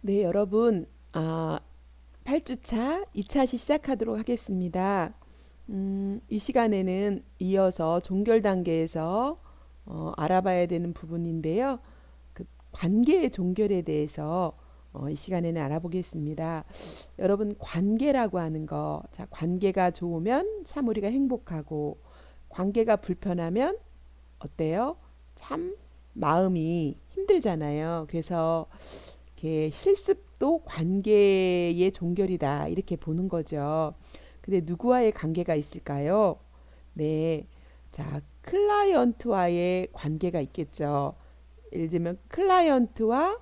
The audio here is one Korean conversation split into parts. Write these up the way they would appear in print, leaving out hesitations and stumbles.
네, 여러분, 8주차 2차시 시작하도록 하겠습니다. 이 시간에는 이어서 종결 단계에서 알아봐야 되는 부분인데요. 그 관계의 종결에 대해서 이 시간에는 알아보겠습니다. 여러분, 관계라고 하는 거, 자, 관계가 좋으면 참 우리가 행복하고, 관계가 불편하면 어때요? 참 마음이 힘들잖아요. 그래서 이렇게 실습도 관계의 종결이다 이렇게 보는 거죠. 근데 누구와의 관계가 있을까요? 네, 자 클라이언트와의 관계가 있겠죠. 예를 들면 클라이언트와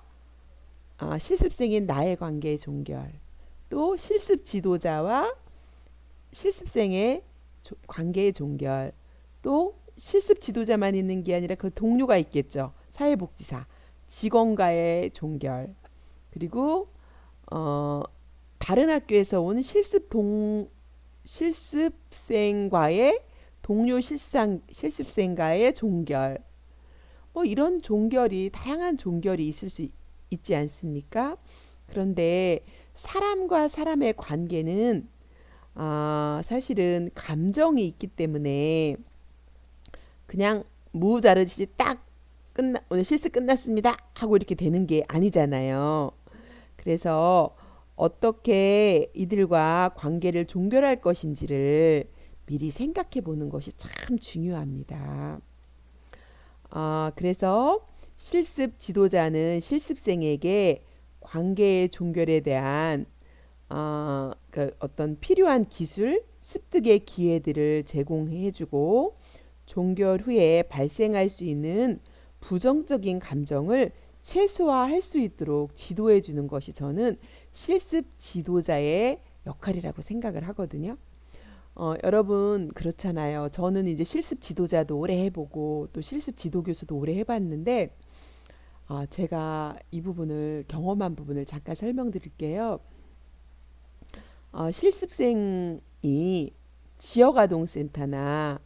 실습생인 나의 관계의 종결, 또 실습 지도자와 실습생의 관계의 종결, 또 실습 지도자만 있는 게 아니라 그 동료가 있겠죠. 사회복지사, 직원과의 종결, 그리고 어, 다른 학교에서 온 실습생과의 동료 실습생과의 종결, 뭐 이런 종결이 다양한 종결이 있을 수 있지 않습니까? 그런데 사람과 사람의 관계는 사실은 감정이 있기 때문에 그냥 무자르듯이 딱 오늘 실습 끝났습니다 하고 이렇게 되는 게 아니잖아요. 그래서 어떻게 이들과 관계를 종결할 것인지를 미리 생각해 보는 것이 참 중요합니다. 그래서 실습 지도자는 실습생에게 관계의 종결에 대한 그 어떤 필요한 기술, 습득의 기회들을 제공해주고 종결 후에 발생할 수 있는 부정적인 감정을 최소화할 수 있도록 지도해 주는 것이 저는 실습 지도자의 역할이라고 생각을 하거든요. 여러분 그렇잖아요. 저는 이제 실습 지도자도 오래 해보고 또 실습 지도 교수도 오래 해봤는데 제가 이 부분을 경험한 부분을 잠깐 설명드릴게요. 실습생이 지역아동센터나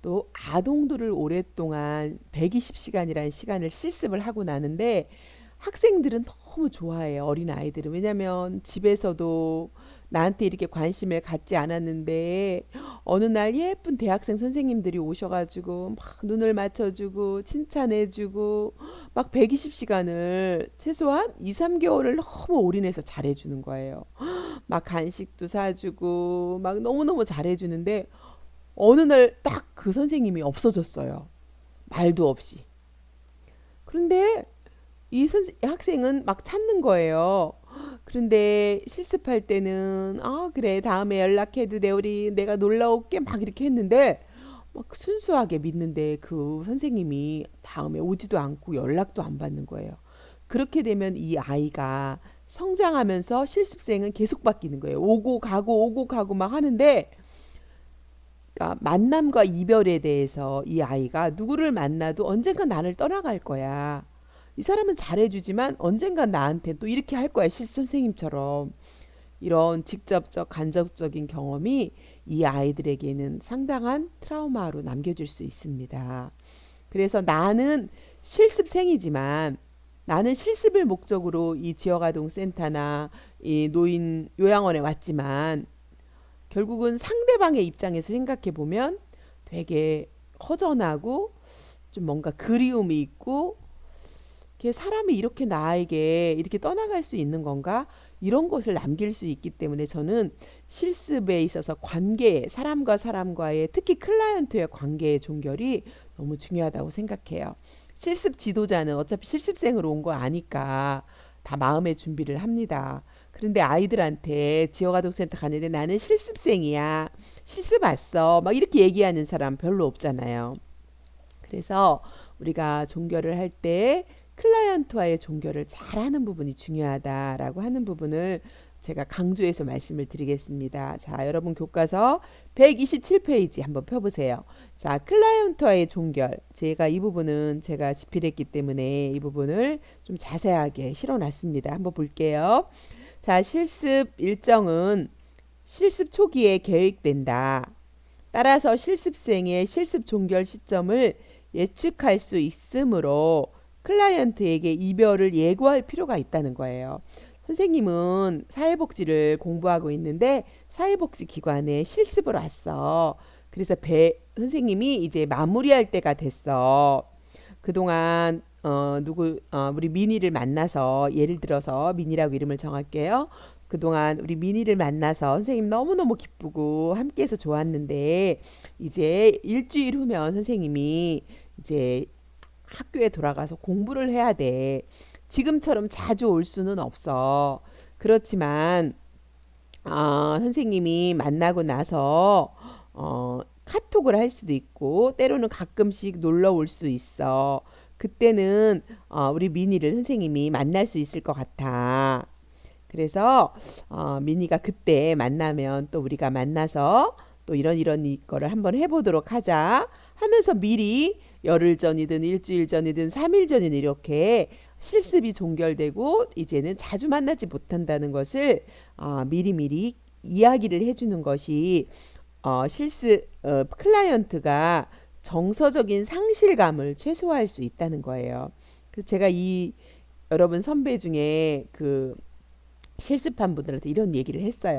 또 아동들을 오랫동안 120시간이라는 시간을 실습을 하고 나는데 학생들은 너무 좋아해요. 어린 아이들은. 왜냐면 집에서도 나한테 이렇게 관심을 갖지 않았는데 어느 날 예쁜 대학생 선생님들이 오셔가지고 막 눈을 맞춰주고 칭찬해주고 막 120시간을 최소한 2, 3개월을 너무 올인해서 잘해주는 거예요. 막 간식도 사주고 막 너무너무 잘해주는데 어느 날 딱 그 선생님이 없어졌어요. 말도 없이. 그런데 학생은 막 찾는 거예요. 그런데 실습할 때는 그래 다음에 연락해도 돼 우리 내가 놀러 올게 막 이렇게 했는데 막 순수하게 믿는데 그 선생님이 다음에 오지도 않고 연락도 안 받는 거예요. 그렇게 되면 이 아이가 성장하면서 실습생은 계속 바뀌는 거예요. 오고 가고 막 하는데 그러니까 만남과 이별에 대해서 이 아이가 누구를 만나도 언젠가 나를 떠나갈 거야. 이 사람은 잘해주지만 언젠가 나한테 또 이렇게 할 거야. 실습 선생님처럼. 이런 직접적, 간접적인 경험이 이 아이들에게는 상당한 트라우마로 남겨질 수 있습니다. 그래서 나는 실습생이지만 나는 실습을 목적으로 이 지역아동센터나 이 노인 요양원에 왔지만 결국은 상대방의 입장에서 생각해 보면 되게 허전하고 좀 뭔가 그리움이 있고 사람이 이렇게 나에게 이렇게 떠나갈 수 있는 건가? 이런 것을 남길 수 있기 때문에 저는 실습에 있어서 관계, 사람과 사람과의 특히 클라이언트의 관계의 종결이 너무 중요하다고 생각해요. 실습 지도자는 어차피 실습생으로 온 거 아니까 다 마음의 준비를 합니다. 그런데 아이들한테 지역아동센터 가는데 나는 실습생이야. 실습 왔어. 막 이렇게 얘기하는 사람 별로 없잖아요. 그래서 우리가 종결을 할 때 클라이언트와의 종결을 잘하는 부분이 중요하다라고 하는 부분을 제가 강조해서 말씀을 드리겠습니다. 자, 여러분 교과서 127페이지 한번 펴보세요. 자, 클라이언트와의 종결. 제가 이 부분은 제가 집필했기 때문에 이 부분을 좀 자세하게 실어놨습니다. 한번 볼게요. 자, 실습 일정은 실습 초기에 계획된다. 따라서 실습생의 실습 종결 시점을 예측할 수 있으므로 클라이언트에게 이별을 예고할 필요가 있다는 거예요. 선생님은 사회복지를 공부하고 있는데 사회복지 기관에 실습을 왔어. 그래서 선생님이 이제 마무리할 때가 됐어. 그동안 우리 미니를 만나서 예를 들어서 미니라고 이름을 정할게요. 그동안 우리 미니를 만나서 선생님 너무너무 기쁘고 함께해서 좋았는데 이제 일주일 후면 선생님이 이제 학교에 돌아가서 공부를 해야 돼. 지금처럼 자주 올 수는 없어. 그렇지만 선생님이 만나고 나서 카톡을 할 수도 있고 때로는 가끔씩 놀러 올 수도 있어. 그때는 우리 미니를 선생님이 만날 수 있을 것 같아. 그래서 미니가 그때 만나면 또 우리가 만나서 또 이런 거를 한번 해보도록 하자 하면서 미리 열흘 전이든 일주일 전이든 3일 전이든 이렇게 실습이 종결되고 이제는 자주 만나지 못한다는 것을 미리미리 이야기를 해주는 것이 클라이언트가 정서적인 상실감을 최소화할 수 있다는 거예요. 그래서 제가 여러분 선배 중에 그 실습한 분들한테 이런 얘기를 했어요.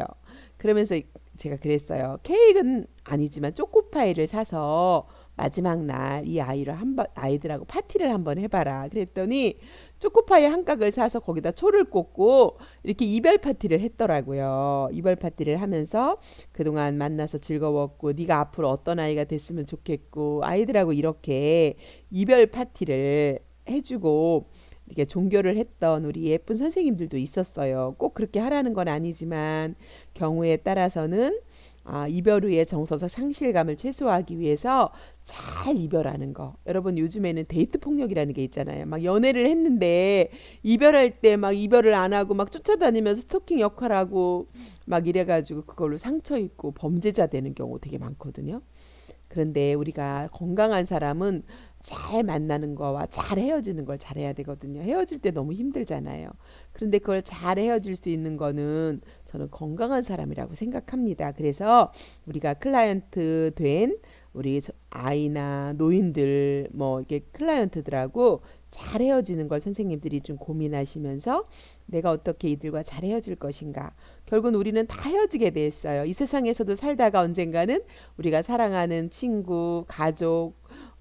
그러면서 제가 그랬어요. 케이크는 아니지만 초코파이를 사서 마지막 날 이 아이들하고 파티를 한번 해봐라. 그랬더니 초코파이 한 깍을 사서 거기다 초를 꽂고 이렇게 이별 파티를 했더라고요. 이별 파티를 하면서 그동안 만나서 즐거웠고 네가 앞으로 어떤 아이가 됐으면 좋겠고 아이들하고 이렇게 이별 파티를 해주고 이렇게 종교를 했던 우리 예쁜 선생님들도 있었어요. 꼭 그렇게 하라는 건 아니지만 경우에 따라서는 이별 후의 정서적 상실감을 최소화하기 위해서 잘 이별하는 거. 여러분 요즘에는 데이트 폭력이라는 게 있잖아요. 막 연애를 했는데 이별할 때 막 이별을 안 하고 막 쫓아다니면서 스토킹 역할하고 막 이래가지고 그걸로 상처 입고 범죄자 되는 경우 되게 많거든요. 그런데 우리가 건강한 사람은 잘 만나는 거와 잘 헤어지는 걸 잘해야 되거든요. 헤어질 때 너무 힘들잖아요. 그런데 그걸 잘 헤어질 수 있는 거는 저는 건강한 사람이라고 생각합니다. 그래서 우리가 클라이언트 된 우리 아이나 노인들 뭐 이렇게 클라이언트들하고 잘 헤어지는 걸 선생님들이 좀 고민하시면서 내가 어떻게 이들과 잘 헤어질 것인가. 결국은 우리는 다 헤어지게 돼 있어요. 이 세상에서도 살다가 언젠가는 우리가 사랑하는 친구, 가족,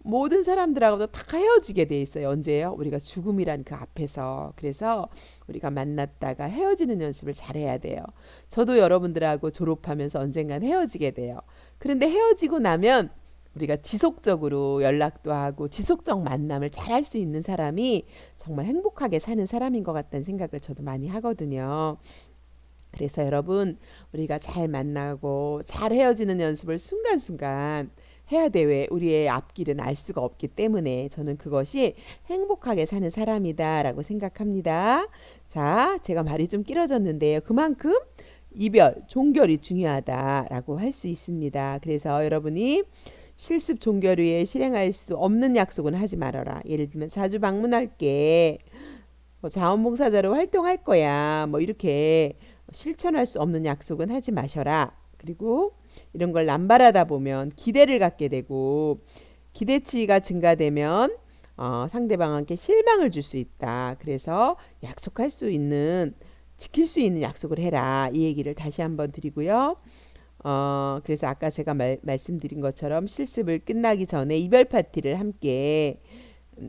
모든 사람들하고도 다 헤어지게 돼 있어요. 언제요? 우리가 죽음이란 그 앞에서. 그래서 우리가 만났다가 헤어지는 연습을 잘해야 돼요. 저도 여러분들하고 졸업하면서 언젠간 헤어지게 돼요. 그런데 헤어지고 나면 우리가 지속적으로 연락도 하고 지속적 만남을 잘 할 수 있는 사람이 정말 행복하게 사는 사람인 것 같다는 생각을 저도 많이 하거든요. 그래서 여러분 우리가 잘 만나고 잘 헤어지는 연습을 순간순간 해야 돼. 왜? 우리의 앞길은 알 수가 없기 때문에 저는 그것이 행복하게 사는 사람이다라고 생각합니다. 자, 제가 말이 좀 길어졌는데요. 그만큼 이별, 종결이 중요하다라고 할 수 있습니다. 그래서 여러분이 실습 종결 후에 실행할 수 없는 약속은 하지 말아라. 예를 들면 자주 방문할게. 뭐 자원봉사자로 활동할 거야. 뭐 이렇게 실천할 수 없는 약속은 하지 마셔라. 그리고 이런 걸 남발하다 보면 기대를 갖게 되고 기대치가 증가되면 상대방한테 실망을 줄 수 있다. 그래서 약속할 수 있는 지킬 수 있는 약속을 해라. 이 얘기를 다시 한번 드리고요. 그래서 아까 제가 말씀드린 것처럼 실습을 끝나기 전에 이별 파티를 함께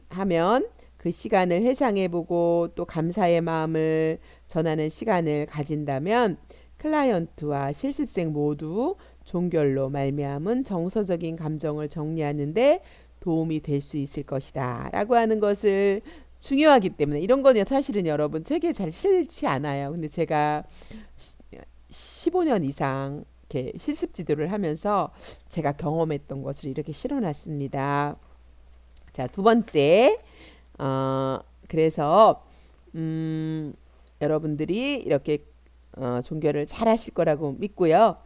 하면 그 시간을 회상해보고 또 감사의 마음을 전하는 시간을 가진다면 클라이언트와 실습생 모두 종결로 말미암은 정서적인 감정을 정리하는데 도움이 될 수 있을 것이다 라고 하는 것을 중요하기 때문에 이런 건 사실은 여러분 책에 잘 실지 않아요. 근데 제가 15년 이상 이렇게 실습 지도를 하면서 제가 경험했던 것을 이렇게 실어놨습니다. 자, 두 번째 그래서 여러분들이 이렇게 종결을 잘 하실 거라고 믿고요.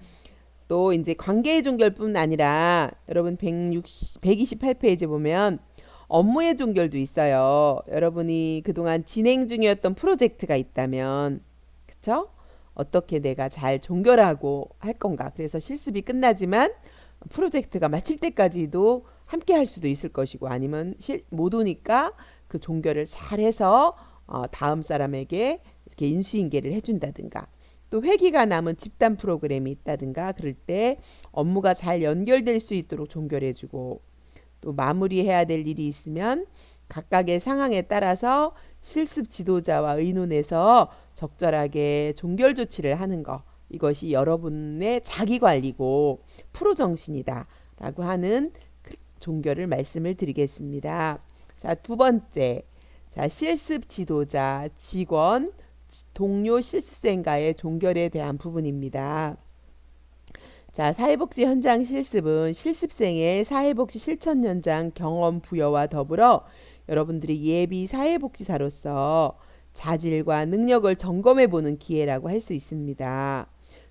또 이제 관계의 종결뿐 아니라 여러분 128페이지 보면 업무의 종결도 있어요. 여러분이 그동안 진행 중이었던 프로젝트가 있다면 그쵸? 어떻게 내가 잘 종결하고 할 건가. 그래서 실습이 끝나지만 프로젝트가 마칠 때까지도 함께 할 수도 있을 것이고 아니면 못 오니까 그 종결을 잘해서 다음 사람에게 이렇게 인수인계를 해준다든가, 또 회기가 남은 집단 프로그램이 있다든가 그럴 때 업무가 잘 연결될 수 있도록 종결해주고, 또 마무리해야 될 일이 있으면 각각의 상황에 따라서 실습 지도자와 의논해서 적절하게 종결 조치를 하는 거, 이것이 여러분의 자기관리고 프로 정신이다라고 하는 종결을 말씀을 드리겠습니다. 자, 두 번째, 자, 실습 지도자, 직원, 동료 실습생과의 종결에 대한 부분입니다. 자, 사회복지 현장 실습은 실습생의 사회복지 실천 현장 경험 부여와 더불어 여러분들이 예비 사회복지사로서 자질과 능력을 점검해 보는 기회라고 할 수 있습니다.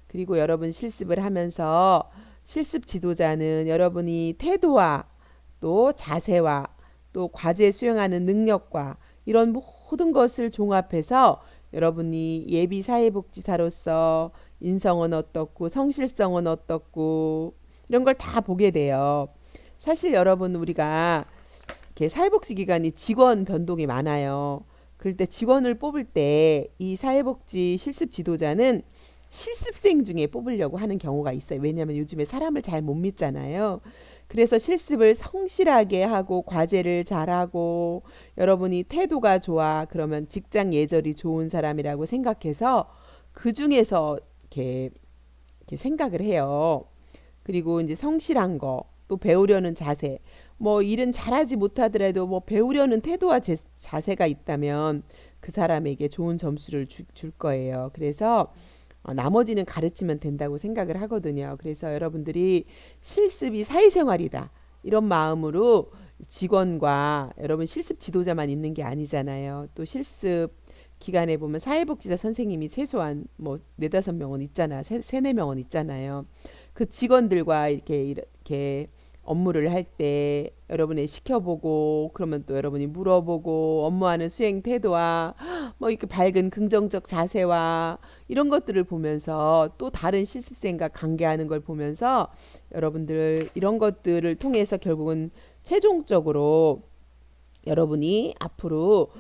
그리고 여러분 실습을 하면서 실습 지도자는 여러분이 태도와 또 자세와 또 과제 수행하는 능력과 이런 모든 것을 종합해서 여러분이 예비 사회복지사로서 인성은 어떻고 성실성은 어떻고 이런 걸 다 보게 돼요. 사실 여러분, 우리가 이렇게 사회복지 기관이 직원 변동이 많아요. 그럴 때 직원을 뽑을 때 이 사회복지 실습 지도자는 실습생 중에 뽑으려고 하는 경우가 있어요. 왜냐하면 요즘에 사람을 잘 못 믿잖아요. 그래서 실습을 성실하게 하고 과제를 잘하고 여러분이 태도가 좋아 그러면 직장 예절이 좋은 사람이라고 생각해서 그 중에서 이렇게 생각을 해요. 그리고 이제 성실한 거, 또 배우려는 자세, 뭐 일은 잘하지 못하더라도 뭐 배우려는 태도와 자세가 있다면 그 사람에게 좋은 점수를 줄 거예요. 그래서 나머지는 가르치면 된다고 생각을 하거든요. 그래서 여러분들이 실습이 사회생활이다, 이런 마음으로 직원과 여러분 실습 지도자만 있는 게 아니잖아요. 또 실습 기간에 보면 사회복지사 선생님이 최소한 뭐 네다섯 명은 있잖아, 세네 명은 있잖아요. 그 직원들과 이렇게 업무를 할 때 여러분이 시켜보고 그러면 또 여러분이 물어보고 업무하는 수행 태도와 뭐 이렇게 밝은 긍정적 자세와 이런 것들을 보면서 또 다른 실습생과 관계하는 걸 보면서 여러분들 이런 것들을 통해서 결국은 최종적으로 여러분이 앞으로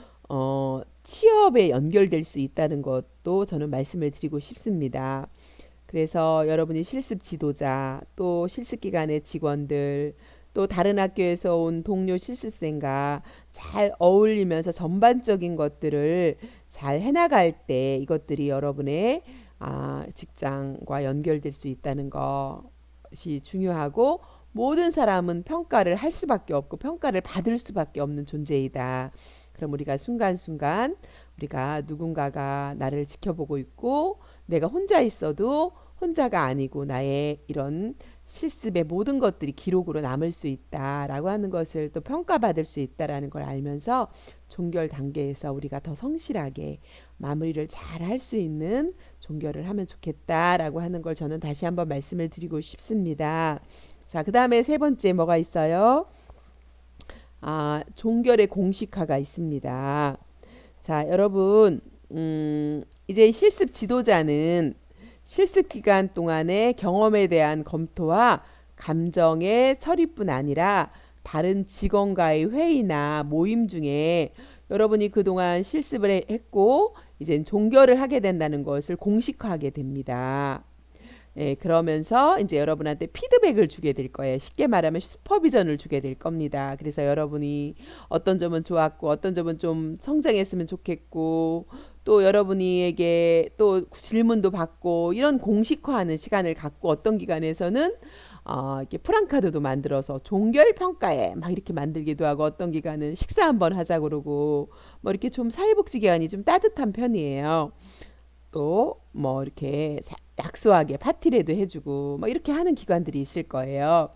취업에 연결될 수 있다는 것도 저는 말씀을 드리고 싶습니다. 그래서 여러분이 실습 지도자, 또 실습 기관의 직원들, 또 다른 학교에서 온 동료 실습생과 잘 어울리면서 전반적인 것들을 잘 해나갈 때 이것들이 여러분의 직장과 연결될 수 있다는 것이 중요하고, 모든 사람은 평가를 할 수밖에 없고 평가를 받을 수밖에 없는 존재이다. 그럼 우리가 순간순간 우리가 누군가가 나를 지켜보고 있고 내가 혼자 있어도 혼자가 아니고 나의 이런 실습의 모든 것들이 기록으로 남을 수 있다라고 하는 것을 또 평가받을 수 있다라는 걸 알면서 종결 단계에서 우리가 더 성실하게 마무리를 잘 할 수 있는 종결을 하면 좋겠다라고 하는 걸 저는 다시 한번 말씀을 드리고 싶습니다. 자, 그 다음에 세 번째 뭐가 있어요? 종결의 공식화가 있습니다. 자, 여러분, 이제 실습 지도자는 실습 기간 동안의 경험에 대한 검토와 감정의 처리뿐 아니라 다른 직원과의 회의나 모임 중에 여러분이 그동안 실습을 했고 이제 종결을 하게 된다는 것을 공식화하게 됩니다. 예, 그러면서 이제 여러분한테 피드백을 주게 될 거예요. 쉽게 말하면 슈퍼비전을 주게 될 겁니다. 그래서 여러분이 어떤 점은 좋았고 어떤 점은 좀 성장했으면 좋겠고 또 여러분에게 또 질문도 받고 이런 공식화하는 시간을 갖고, 어떤 기관에서는 이렇게 프랑카드도 만들어서 종결 평가에 막 이렇게 만들기도 하고, 어떤 기관은 식사 한번 하자 그러고 뭐 이렇게 좀 사회복지 기관이 좀 따뜻한 편이에요. 또 뭐 이렇게 약소하게 파티라도 해주고 뭐 이렇게 하는 기관들이 있을 거예요.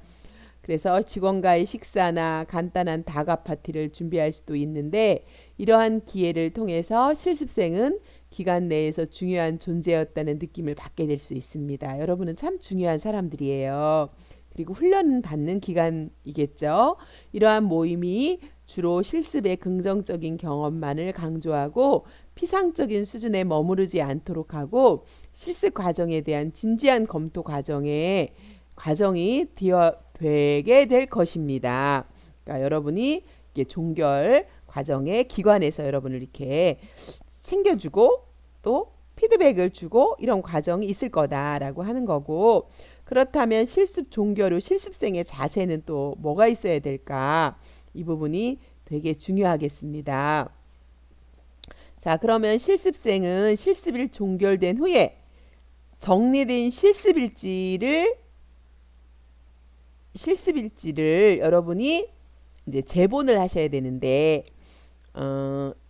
그래서 직원과의 식사나 간단한 다가 파티를 준비할 수도 있는데, 이러한 기회를 통해서 실습생은 기간 내에서 중요한 존재였다는 느낌을 받게 될 수 있습니다. 여러분은 참 중요한 사람들이에요. 그리고 훈련 받는 기간이겠죠. 이러한 모임이 주로 실습의 긍정적인 경험만을 강조하고 피상적인 수준에 머무르지 않도록 하고, 실습 과정에 대한 진지한 검토 과정이 되게 될 것입니다. 그러니까 여러분이 이게 종결 과정에 기관에서 여러분을 이렇게 챙겨주고 또 피드백을 주고 이런 과정이 있을 거다라고 하는 거고, 그렇다면 실습 종결 후 실습생의 자세는 또 뭐가 있어야 될까? 이 부분이 되게 중요하겠습니다. 자, 그러면 실습생은 실습일 종결된 후에 정리된 실습일지를 여러분이 이제 제본을 하셔야 되는데,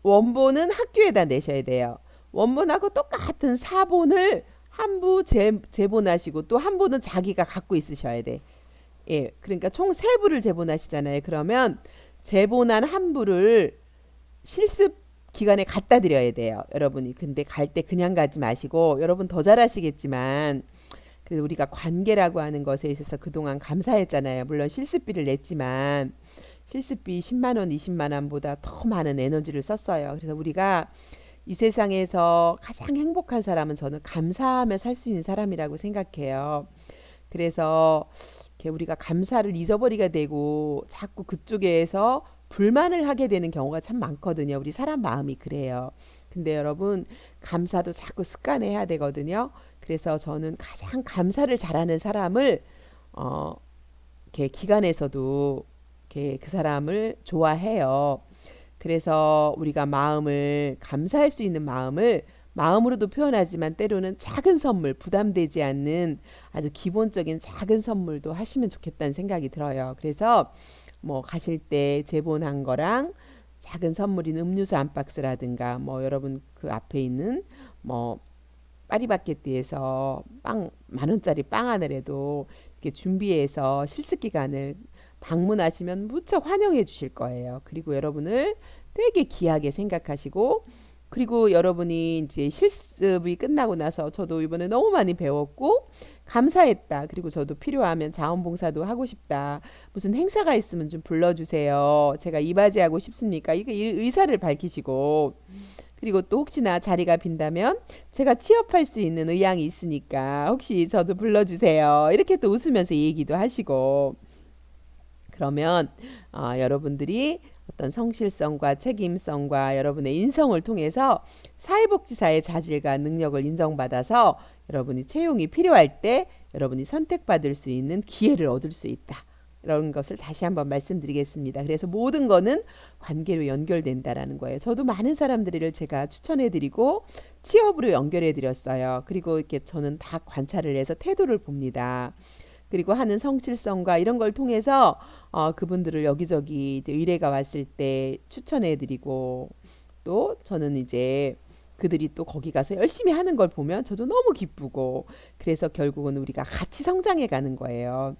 원본은 학교에다 내셔야 돼요. 원본하고 똑같은 사본을 한 부 제본하시고 또 한 부는 자기가 갖고 있으셔야 돼. 예, 그러니까 총 세 부를 제본하시잖아요. 그러면 제본한 한 부를 실습 기간에 갖다 드려야 돼요. 여러분이. 근데 갈 때 그냥 가지 마시고, 여러분 더 잘하시겠지만, 그래도 우리가 관계라고 하는 것에 있어서 그동안 감사했잖아요. 물론 실습비를 냈지만 실습비 10만 원, 20만 원보다 더 많은 에너지를 썼어요. 그래서 우리가 이 세상에서 가장 행복한 사람은 저는 감사하며 살 수 있는 사람이라고 생각해요. 그래서 이렇게 우리가 감사를 잊어버리게 되고 자꾸 그쪽에서 불만을 하게 되는 경우가 참 많거든요. 우리 사람 마음이 그래요. 근데 여러분, 감사도 자꾸 습관해야 되거든요. 그래서 저는 가장 감사를 잘하는 사람을 어, 이렇게 기관에서도 이렇게 그 사람을 좋아해요. 그래서 우리가 마음을 감사할 수 있는 마음을 마음으로도 표현하지만 때로는 작은 선물, 부담되지 않는 아주 기본적인 작은 선물도 하시면 좋겠다는 생각이 들어요. 그래서 뭐 가실 때 제본한 거랑 작은 선물인 음료수 한 박스라든가 뭐 여러분 그 앞에 있는 뭐 파리바게뜨에서 빵 10,000원짜리 빵 하나라도 이렇게 준비해서 실습 기간을 방문하시면 무척 환영해 주실 거예요. 그리고 여러분을 되게 귀하게 생각하시고, 그리고 여러분이 이제 실습이 끝나고 나서 저도 이번에 너무 많이 배웠고 감사했다. 그리고 저도 필요하면 자원봉사도 하고 싶다. 무슨 행사가 있으면 좀 불러주세요. 제가 이바지하고 싶습니까? 이거 의사를 밝히시고, 그리고 또 혹시나 자리가 빈다면 제가 취업할 수 있는 의향이 있으니까 혹시 저도 불러주세요. 이렇게 또 웃으면서 얘기도 하시고, 그러면 여러분들이 어떤 성실성과 책임성과 여러분의 인성을 통해서 사회복지사의 자질과 능력을 인정받아서 여러분이 채용이 필요할 때 여러분이 선택받을 수 있는 기회를 얻을 수 있다. 이런 것을 다시 한번 말씀드리겠습니다. 그래서 모든 거는 관계로 연결된다라는 거예요. 저도 많은 사람들을 제가 추천해드리고 취업으로 연결해드렸어요. 그리고 이렇게 저는 다 관찰을 해서 태도를 봅니다. 그리고 하는 성실성과 이런 걸 통해서 그분들을 여기저기 이제 의뢰가 왔을 때 추천해드리고, 또 저는 이제 그들이 또 거기 가서 열심히 하는 걸 보면 저도 너무 기쁘고, 그래서 결국은 우리가 같이 성장해 가는 거예요.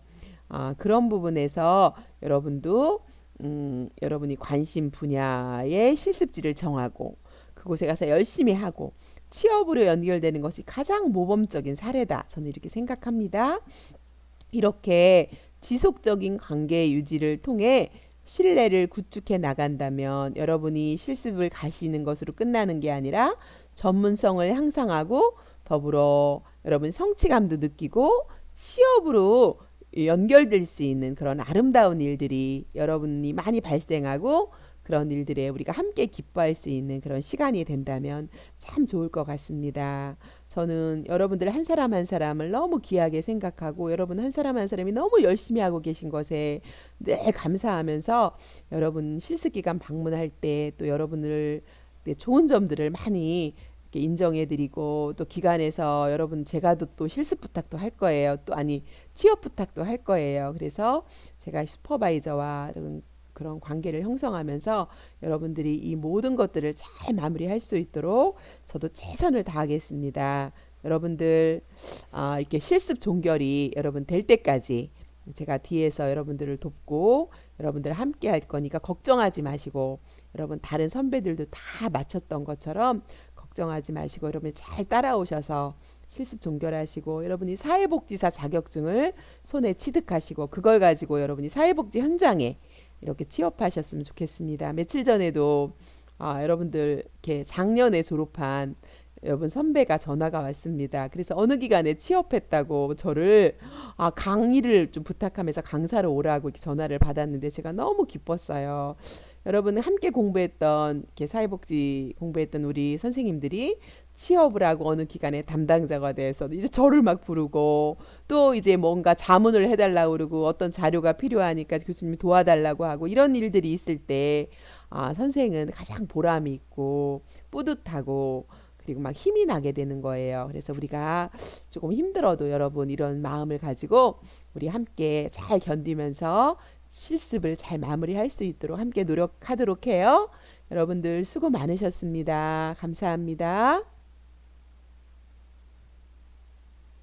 그런 부분에서 여러분도 여러분이 관심 분야의 실습지를 정하고 그곳에 가서 열심히 하고 취업으로 연결되는 것이 가장 모범적인 사례다. 저는 이렇게 생각합니다. 이렇게 지속적인 관계 유지를 통해 신뢰를 구축해 나간다면 여러분이 실습을 가시는 것으로 끝나는 게 아니라 전문성을 향상하고 더불어 여러분 성취감도 느끼고 취업으로 연결될 수 있는 그런 아름다운 일들이 여러분이 많이 발생하고, 그런 일들에 우리가 함께 기뻐할 수 있는 그런 시간이 된다면 참 좋을 것 같습니다. 저는 여러분들 한 사람 한 사람을 너무 귀하게 생각하고 여러분 한 사람 한 사람이 너무 열심히 하고 계신 것에 늘 감사하면서 여러분 실습기간 방문할 때 또 여러분을 좋은 점들을 많이 인정해드리고, 또 기관에서 여러분 제가 또 실습 부탁도 할 거예요. 또 아니 취업 부탁도 할 거예요. 그래서 제가 슈퍼바이저와 그런 관계를 형성하면서 여러분들이 이 모든 것들을 잘 마무리할 수 있도록 저도 최선을 다하겠습니다. 여러분들 이렇게 실습 종결이 여러분 될 때까지 제가 뒤에서 여러분들을 돕고 여러분들 함께 할 거니까 걱정하지 마시고, 여러분 다른 선배들도 다 마쳤던 것처럼 걱정하지 마시고 여러분이 잘 따라오셔서 실습 종결하시고 여러분이 사회복지사 자격증을 손에 취득하시고 그걸 가지고 여러분이 사회복지 현장에 이렇게 취업하셨으면 좋겠습니다. 며칠 전에도 여러분들 이렇게 작년에 졸업한 여러분 선배가 전화가 왔습니다. 그래서 어느 기관에 취업했다고 저를 강의를 좀 부탁하면서 강사로 오라고 이렇게 전화를 받았는데 제가 너무 기뻤어요. 여러분 함께 공부했던 이렇게 사회복지 공부했던 우리 선생님들이 취업을 하고 어느 기관의 담당자가 돼서 이제 저를 막 부르고 또 이제 뭔가 자문을 해달라고 그러고 어떤 자료가 필요하니까 교수님이 도와달라고 하고 이런 일들이 있을 때 선생은 가장 보람이 있고 뿌듯하고 그리고 막 힘이 나게 되는 거예요. 그래서 우리가 조금 힘들어도 여러분 이런 마음을 가지고 우리 함께 잘 견디면서 실습을 잘 마무리할 수 있도록 함께 노력하도록 해요. 여러분들 수고 많으셨습니다. 감사합니다.